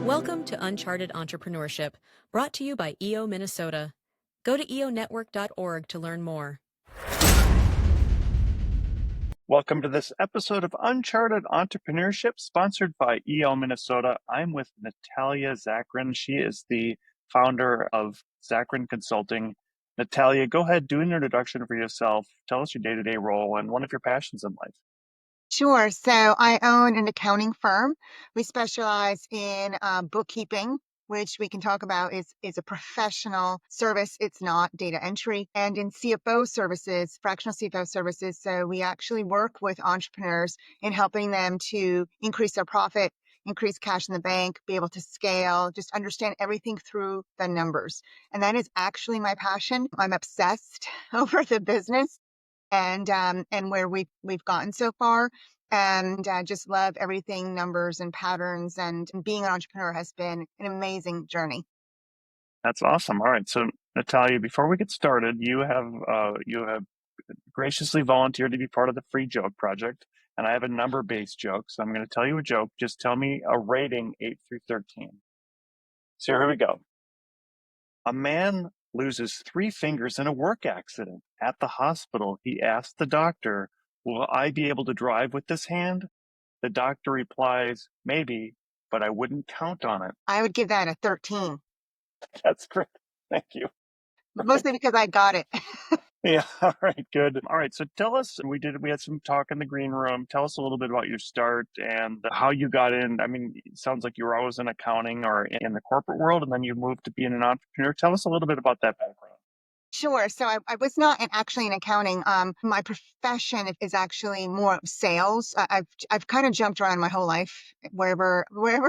Welcome to Uncharted Entrepreneurship, brought to you by EO Minnesota. Go to eonetwork.org to learn more. Welcome to this episode of Uncharted Entrepreneurship, sponsored by EO Minnesota. I'm with Natalia Zacharin. She is the founder of Zacharin Consulting. Natalia, go ahead, do an introduction for yourself. Tell us your day-to-day role and one of your passions in life. Sure. So I own an accounting firm. We specialize in bookkeeping, which we can talk about is a professional service. It's not data entry. And in CFO services, fractional CFO services. So we actually work with entrepreneurs in helping them to increase their profit, increase cash in the bank, be able to scale, just understand everything through the numbers. And that is actually my passion. I'm obsessed over the business and where we've gotten so far, and just love everything numbers and patterns, and being an entrepreneur has been an amazing journey. That's awesome. All right, so Natalia, before we get started, you have graciously volunteered to be part of the Free Joke Project, and I have a number-based joke. So I'm going to tell you a joke. Just tell me a rating 8 through 13. So here we go. A man loses 3 fingers in a work accident. At the hospital, he asked the doctor, "Will I be able to drive with this hand?" The doctor replies, "Maybe, but I wouldn't count on it." I would give that a 13, That's great. Thank you. All right. mostly because I got it. Yeah. All right. Good. All right. So tell us, we had some talk in the green room. Tell us a little bit about your start and how you got in. I mean, it sounds like you were always in accounting or in the corporate world, and then you moved to being an entrepreneur. Tell us a little bit about that background. Sure. So I was not actually in accounting. My profession is actually more of sales. I've kind of jumped around my whole life. Wherever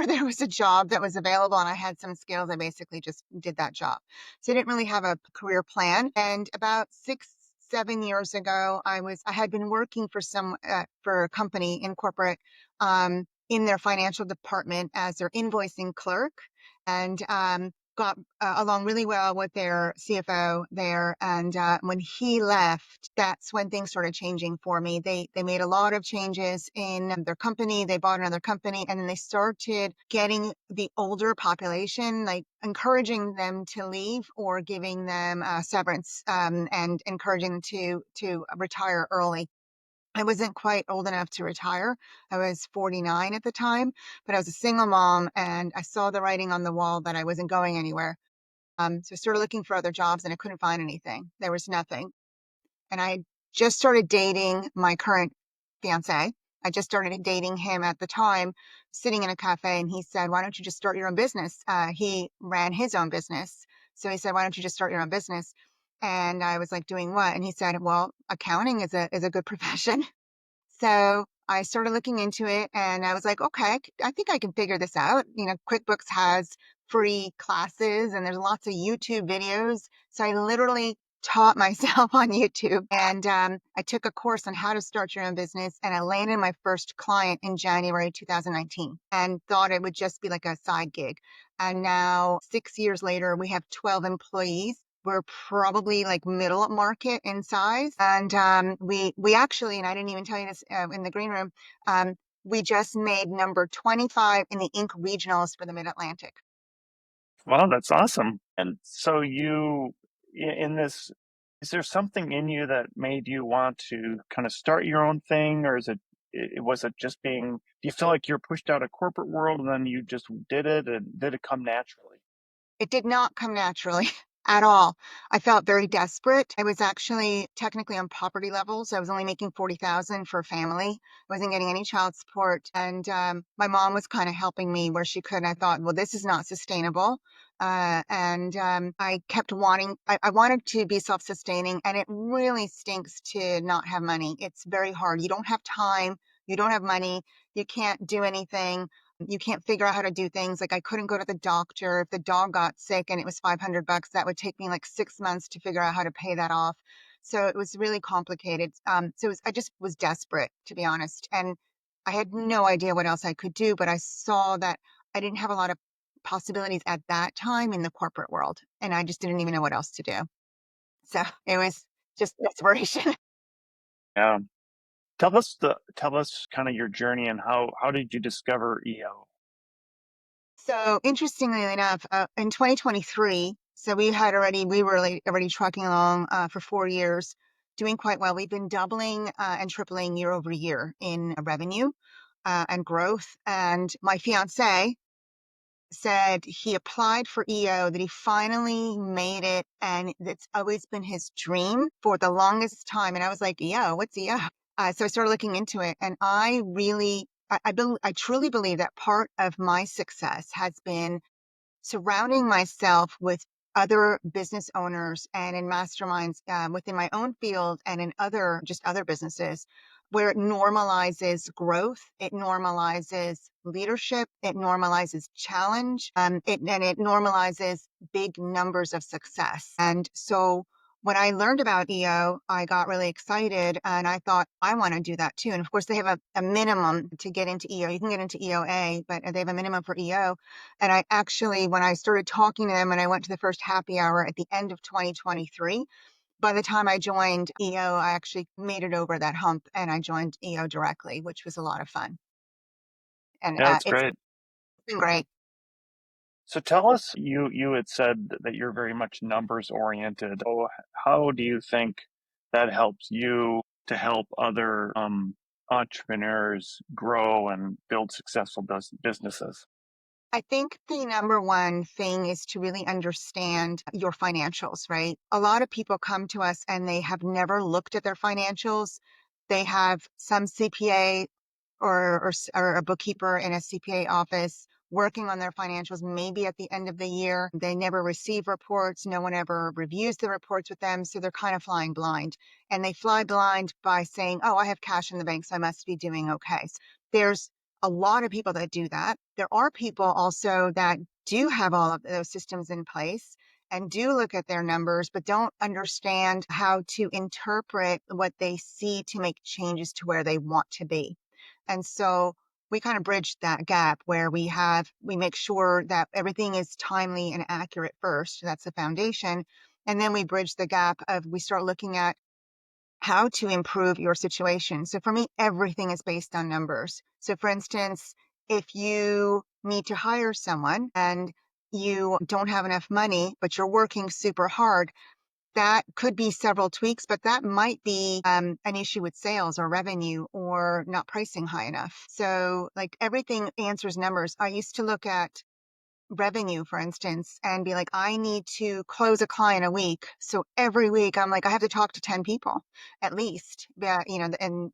there was a job that was available and I had some skills, I basically just did that job. So I didn't really have a career plan. And about 7 years ago, I had been working for a company in corporate, in their financial department as their invoicing clerk, and got along really well with their CFO there. And when he left, that's when things started changing for me. They made a lot of changes in their company. They bought another company, and then they started getting the older population, like encouraging them to leave or giving them severance, and encouraging them to retire early. I wasn't quite old enough to retire. I was 49 at the time, but I was a single mom, and I saw the writing on the wall that I wasn't going anywhere. So I started looking for other jobs, and I couldn't find anything. There was nothing. And I just started dating my current fiance. I just started dating him at the time, sitting in a cafe, and he said, "Why don't you just start your own business?" He ran his own business. So he said, "Why don't you just start your own business?" And I was like, "Doing what?" And he said, "Well, accounting is a good profession." So I started looking into it, and I was like, okay, I think I can figure this out. QuickBooks has free classes and there's lots of YouTube videos. So I literally taught myself on YouTube, and I took a course on how to start your own business, and I landed my first client in January 2019 and thought it would just be like a side gig. And now 6 years later, we have 12 employees. We're probably like middle market in size. And we actually, and I didn't even tell you this in the green room, we just made number 25 in the Inc. regionals for the Mid-Atlantic. Wow, that's awesome. And so in this, is there something in you that made you want to kind of start your own thing, or was it just do you feel like you're pushed out of corporate world and then you just did it, and did it come naturally? It did not come naturally at all. I felt very desperate. I was actually technically on poverty levels. I was only making 40,000 for a family. I wasn't getting any child support. And my mom was kind of helping me where she could. And I thought, well, this is not sustainable. And I kept I wanted to be self-sustaining, and it really stinks to not have money. It's very hard. You don't have time. You don't have money. You can't do anything. You can't figure out how to do things. Like, I couldn't go to the doctor. If the dog got sick and it was $500, that would take me like 6 months to figure out how to pay that off. So it was really complicated. I just was desperate, to be honest. And I had no idea what else I could do, but I saw that I didn't have a lot of possibilities at that time in the corporate world. And I just didn't even know what else to do. So it was just desperation. Yeah. Tell us kind of your journey and how did you discover EO? So interestingly enough, in 2023, so we were already trucking along for 4 years, doing quite well. We've been doubling and tripling year over year in revenue and growth. And my fiance said he applied for EO, that he finally made it, and it's always been his dream for the longest time. And I was like, EO, what's EO? So I started looking into it, and I truly believe that part of my success has been surrounding myself with other business owners and in masterminds within my own field and in other businesses, where it normalizes growth, it normalizes leadership, it normalizes challenge, and it normalizes big numbers of success. And so when I learned about EO, I got really excited and I thought, I want to do that too. And of course, they have a minimum to get into EO. You can get into EOA, but they have a minimum for EO. And I actually, when I started talking to them and I went to the first happy hour at the end of 2023, by the time I joined EO, I actually made it over that hump and I joined EO directly, which was a lot of fun. And Yeah, that's it's great. been great. So tell us, you had said that you're very much numbers oriented. So how do you think that helps you to help other entrepreneurs grow and build successful businesses? I think the number one thing is to really understand your financials, right? A lot of people come to us and they have never looked at their financials. They have some CPA or a bookkeeper in a CPA office working on their financials, maybe at the end of the year. They never receive reports. No one ever reviews the reports with them. So they're kind of flying blind. And they fly blind by saying, oh, I have cash in the bank, so I must be doing okay. There's a lot of people that do that. There are people also that do have all of those systems in place and do look at their numbers, but don't understand how to interpret what they see to make changes to where they want to be. And so we kind of bridge that gap where we make sure that everything is timely and accurate first. That's the foundation. And then we bridge the gap of we start looking at how to improve your situation. So for me, everything is based on numbers. So for instance, if you need to hire someone and you don't have enough money, but you're working super hard, that could be several tweaks, but that might be an issue with sales or revenue or not pricing high enough. So like everything answers numbers. I used to look at revenue, for instance, and be like, I need to close a client a week. So every week I'm like, I have to talk to 10 people at least. And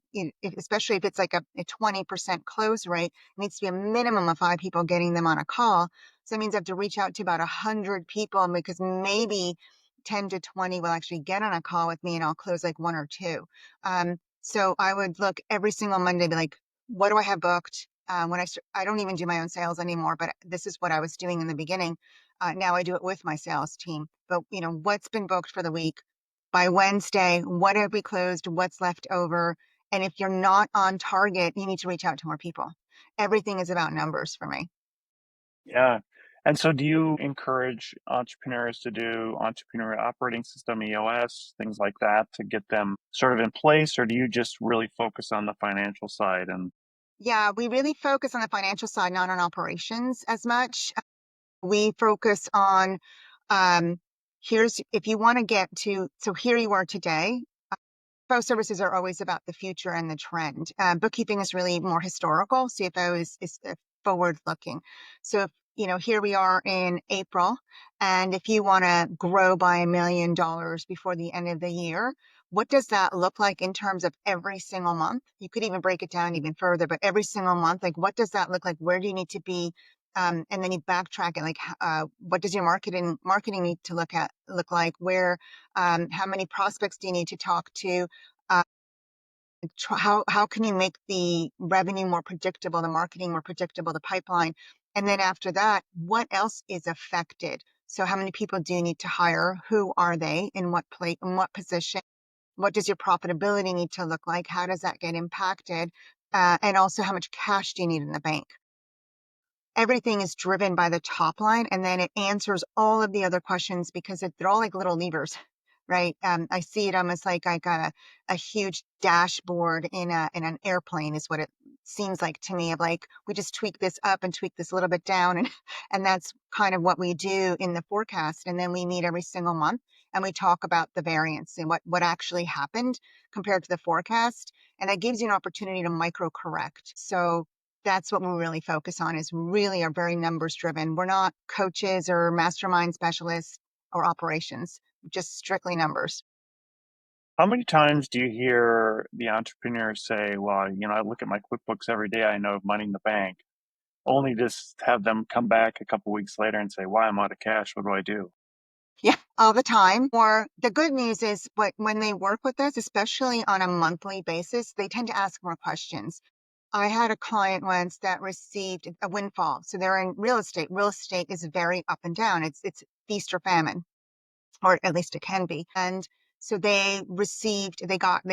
especially if it's like a 20% close rate, it needs to be a minimum of 5 people getting them on a call. So that means I have to reach out to about 100 people because maybe 10 to 20 will actually get on a call with me and I'll close like one or two. So I would look every single Monday, be like, what do I have booked? I don't even do my own sales anymore, but this is what I was doing in the beginning. Now I do it with my sales team. But what's been booked for the week? By Wednesday, what have we closed? What's left over? And if you're not on target, you need to reach out to more people. Everything is about numbers for me. Yeah. And so do you encourage entrepreneurs to do entrepreneur operating system, EOS, things like that to get them sort of in place, or do you just really focus on the financial side? And Yeah, we really focus on the financial side, not on operations as much. We focus on if you want to get to, so here you are today. CFO services are always about the future and the trend. Bookkeeping is really more historical. CFO is forward looking. So if, here we are in April, and if you want to grow by $1 million before the end of the year, what does that look like in terms of every single month? You could even break it down even further, but every single month, like what does that look like? Where do you need to be? And then you backtrack it, like what does your marketing need to look like? Where, how many prospects do you need to talk to? Uh, how can you make the revenue more predictable, the marketing more predictable, the pipeline? And then after that, what else is affected? So how many people do you need to hire? Who are they? In what place? In what position? What does your profitability need to look like? How does that get impacted? And also, how much cash do you need in the bank? Everything is driven by the top line, and then it answers all of the other questions because they're all like little levers, right? I see it almost like I got a huge dashboard in an airplane is what it seems like to me, of like, we just tweak this up and tweak this a little bit down. And that's kind of what we do in the forecast. And then we meet every single month and we talk about the variance and what actually happened compared to the forecast. And that gives you an opportunity to micro correct. So that's what we really focus on, is really are very numbers driven. We're not coaches or mastermind specialists or operations, just strictly numbers. How many times do you hear the entrepreneurs say, well, I look at my QuickBooks every day, I know money in the bank, only to have them come back a couple weeks later and say, why, I'm out of cash. What do I do? Yeah, all the time. Or the good news is, when they work with us, especially on a monthly basis, they tend to ask more questions. I had a client once that received a windfall. So they're in real estate. Real estate is very up and down. It's feast or famine, or at least it can be. And so they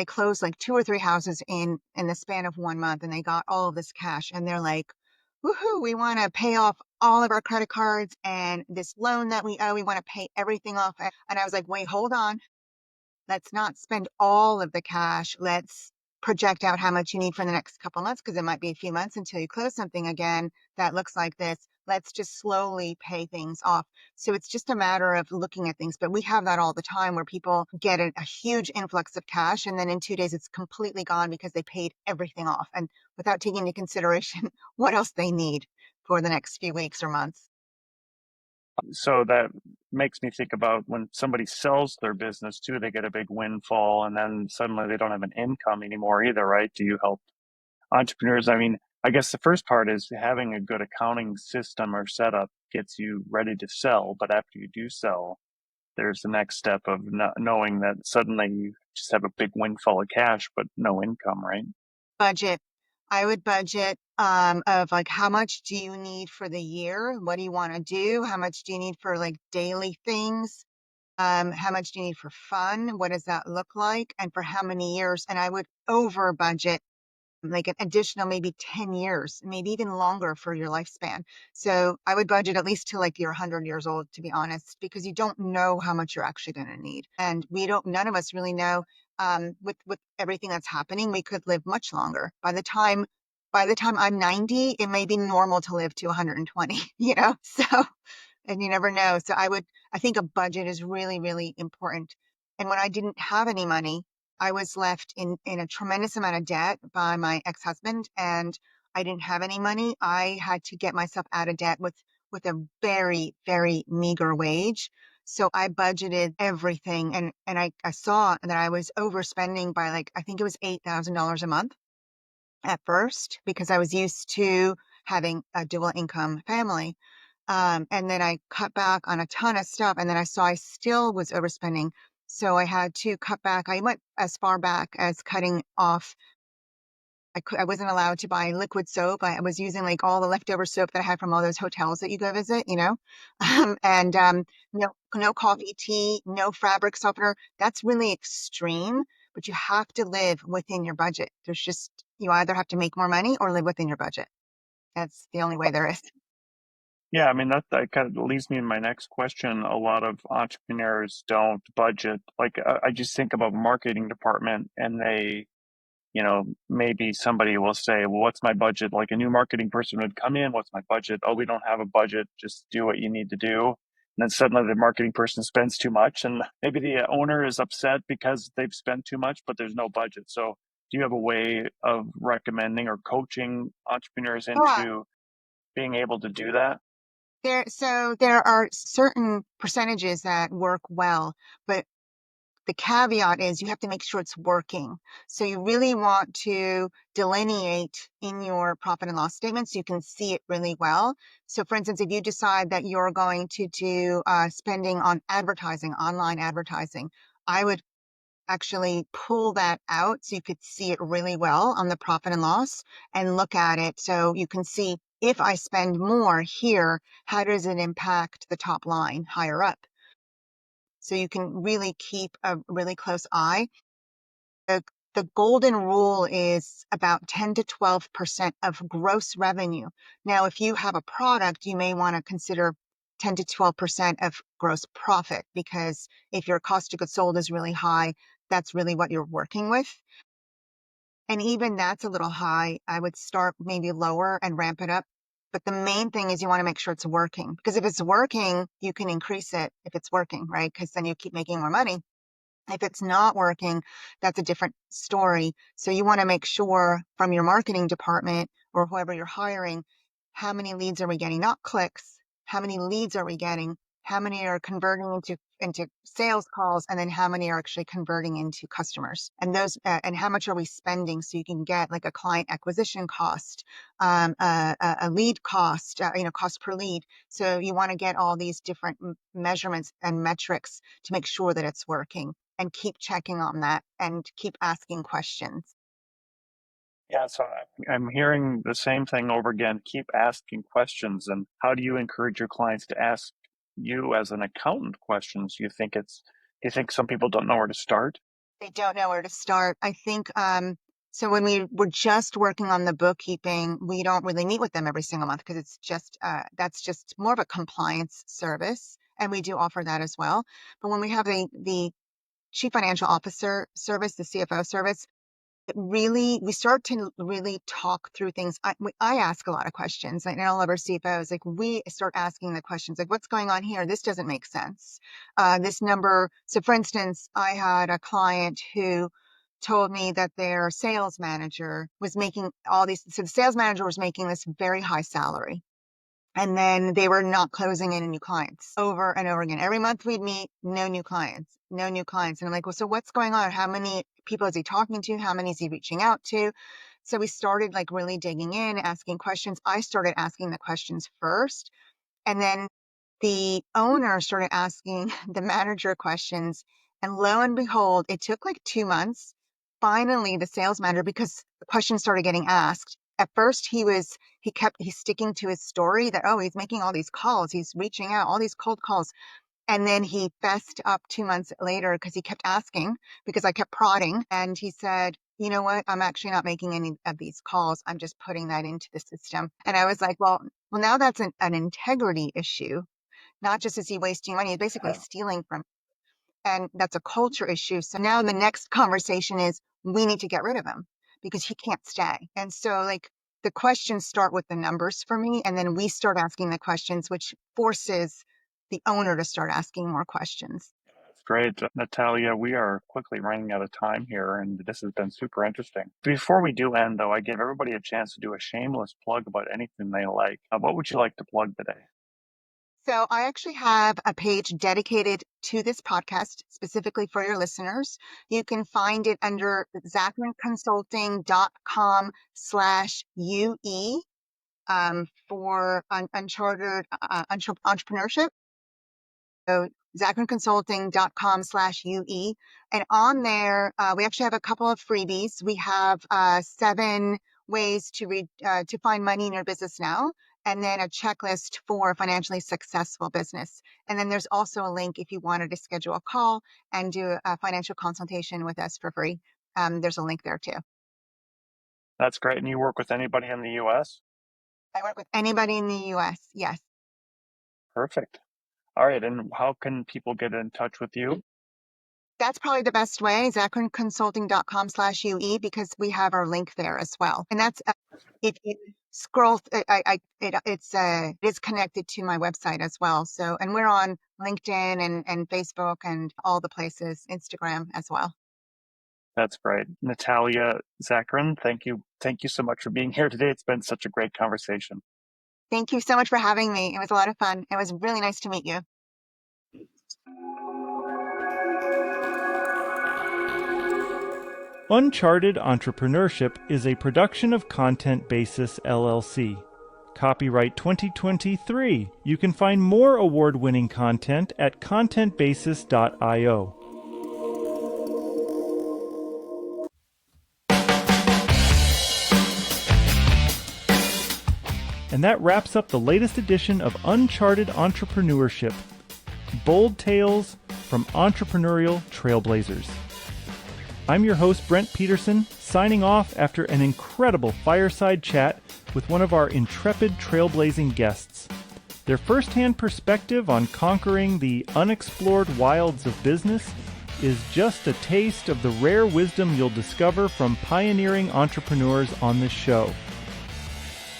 closed like 2 or 3 houses in the span of 1 month, and they got all of this cash. And they're like, woohoo, we want to pay off all of our credit cards and this loan that we owe. We want to pay everything off. And I was like, wait, hold on. Let's not spend all of the cash. Let's project out how much you need for the next couple months, because it might be a few months until you close something again that looks like this. Let's just slowly pay things off. So it's just a matter of looking at things. But we have that all the time, where people get a huge influx of cash, and then in 2 days it's completely gone because they paid everything off, and without taking into consideration what else they need for the next few weeks or months. So that makes me think about when somebody sells their business too, they get a big windfall and then suddenly they don't have an income anymore either, right? Do you help entrepreneurs? I mean, I guess the first part is having a good accounting system or setup gets you ready to sell. But after you do sell, there's the next step of knowing that suddenly you just have a big windfall of cash, but no income, right? Budget. I would budget of like, how much do you need for the year? What do you want to do? How much do you need for like daily things? How much do you need for fun? What does that look like? And for how many years? And I would over budget like an additional maybe 10 years, maybe even longer for your lifespan. So I would budget at least till like you're 100 years old, to be honest, because you don't know how much you're actually going to need. And none of us really know. With everything that's happening, we could live much longer. By the time I'm 90, it may be normal to live to 120, So, and you never know. So I think a budget is really, really important. And when I didn't have any money, I was left in a tremendous amount of debt by my ex-husband, and I didn't have any money. I had to get myself out of debt with a very, very meager wage. So I budgeted everything, and I saw that I was overspending by, like, I think it was $8,000 a month at first, because I was used to having a dual income family. And then I cut back on a ton of stuff. And then I saw I still was overspending. So I had to cut back. I went as far back as cutting off. I wasn't allowed to buy liquid soap. I was using like all the leftover soap that I had from all those hotels that you go visit, and no coffee, tea, no fabric softener. That's really extreme, but you have to live within your budget. You either have to make more money or live within your budget. That's the only way there is. Yeah, I mean, that kind of leads me to my next question. A lot of entrepreneurs don't budget. Like, I just think about marketing department and maybe somebody will say, well, what's my budget? Like a new marketing person would come in, what's my budget? Oh, we don't have a budget. Just do what you need to do. And then suddenly the marketing person spends too much, and maybe the owner is upset because they've spent too much, but there's no budget. So, do you have a way of recommending or coaching entrepreneurs Yeah. into being able to do that? There are certain percentages that work well, but the caveat is you have to make sure it's working. So you really want to delineate in your profit and loss statement so you can see it really well. So for instance, if you decide that you're going to do spending on advertising, online advertising, I would actually pull that out so you could see it really well on the profit and loss and look at it so you can see, if I spend more here, how does it impact the top line higher up? So you can really keep a really close eye. The golden rule is about 10 to 12% of gross revenue. Now, if you have a product, you may want to consider 10 to 12% of gross profit, because if your cost of goods sold is really high, that's really what you're working with. And even that's a little high. I would start maybe lower and ramp it up. But the main thing is you want to make sure it's working, because if it's working, you can increase it if it's working, right? Because then you keep making more money. If it's not working, that's a different story. So you want to make sure from your marketing department or whoever you're hiring, how many leads are we getting? Not clicks. How many leads are we getting? How many are converting into sales calls? And then how many are actually converting into customers? And those, and how much are we spending so you can get like a client acquisition cost, a lead cost, cost per lead. So you want to get all these different measurements and metrics to make sure that it's working, and keep checking on that and keep asking questions. Yeah, so I'm hearing the same thing over again. Keep asking questions. And how do you encourage your clients to ask you as an accountant questions? You think some people don't know where to start? They don't know where to start. I think so when we were just working on the bookkeeping, we don't really meet with them every single month because it's just that's just more of a compliance service, and we do offer that as well. But when we have the chief financial officer service, the CFO service, we start to really talk through things. I ask a lot of questions, and all of our CFOs, like, we start asking the questions, like, what's going on here? This doesn't make sense. This number. So for instance, I had a client who told me that their sales manager was making all these, so the sales manager was making this very high salary. And then they were not closing any new clients over and over again. Every month we'd meet, no new clients, no new clients. And I'm like, well, so what's going on? How many people is he talking to? How many is he reaching out to? So we started like really digging in, asking questions. I started asking the questions first. And then the owner started asking the manager questions. And lo and behold, it took like 2 months. Finally, the sales manager, because the questions started getting asked. At first, he's sticking to his story that, oh, he's making all these calls, he's reaching out, all these cold calls. And then he fessed up 2 months later because he kept asking, because I kept prodding. And he said, you know what? I'm actually not making any of these calls. I'm just putting that into the system. And I was like, well, now that's an integrity issue. Not just is he wasting money, he's basically stealing from, and that's a culture issue. So now the next conversation is, we need to get rid of him because he can't stay. And so like the questions start with the numbers for me, and then we start asking the questions, which forces the owner to start asking more questions. That's great. Natalia, we are quickly running out of time here, and this has been super interesting. Before we do end, though, I give everybody a chance to do a shameless plug about anything they like. What would you like to plug today? So I actually have a page dedicated to this podcast specifically for your listeners. You can find it under ZacharineConsulting.com/UE for uncharted entrepreneurship. So ZacharineConsulting.com/UE. And on there, we actually have a couple of freebies. We have 7 ways to find money in your business now, and then a checklist for a financially successful business. And then there's also a link if you wanted to schedule a call and do a financial consultation with us for free. There's a link there too. That's great. And you work with anybody in the U.S.? I work with anybody in the U.S. Yes. Perfect. All right. And how can people get in touch with you? That's probably the best way, ZacharineConsulting.com/UE, because we have our link there as well. And that's, if you scroll, it is connected to my website as well. So, and we're on LinkedIn and Facebook and all the places, Instagram as well. That's great. Natalia, Zacharin, thank you. Thank you so much for being here today. It's been such a great conversation. Thank you so much for having me. It was a lot of fun. It was really nice to meet you. Uncharted Entrepreneurship is a production of Content Basis LLC. Copyright 2023. You can find more award-winning content at contentbasis.io. And that wraps up the latest edition of Uncharted Entrepreneurship. Bold tales from entrepreneurial trailblazers. I'm your host, Brent Peterson, signing off after an incredible fireside chat with one of our intrepid trailblazing guests. Their first-hand perspective on conquering the unexplored wilds of business is just a taste of the rare wisdom you'll discover from pioneering entrepreneurs on this show.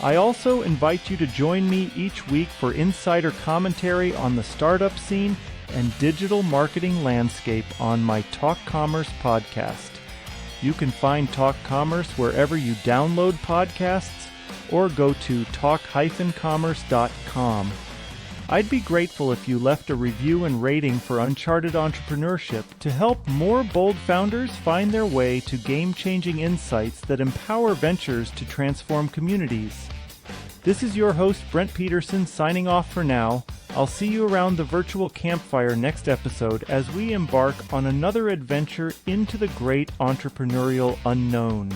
I also invite you to join me each week for insider commentary on the startup scene and digital marketing landscape on my Talk Commerce podcast. You can find Talk Commerce wherever you download podcasts or go to talk-commerce.com. I'd be grateful if you left a review and rating for Uncharted Entrepreneurship to help more bold founders find their way to game-changing insights that empower ventures to transform communities. This is your host, Brent Peterson, signing off for now. I'll see you around the virtual campfire next episode as we embark on another adventure into the great entrepreneurial unknown.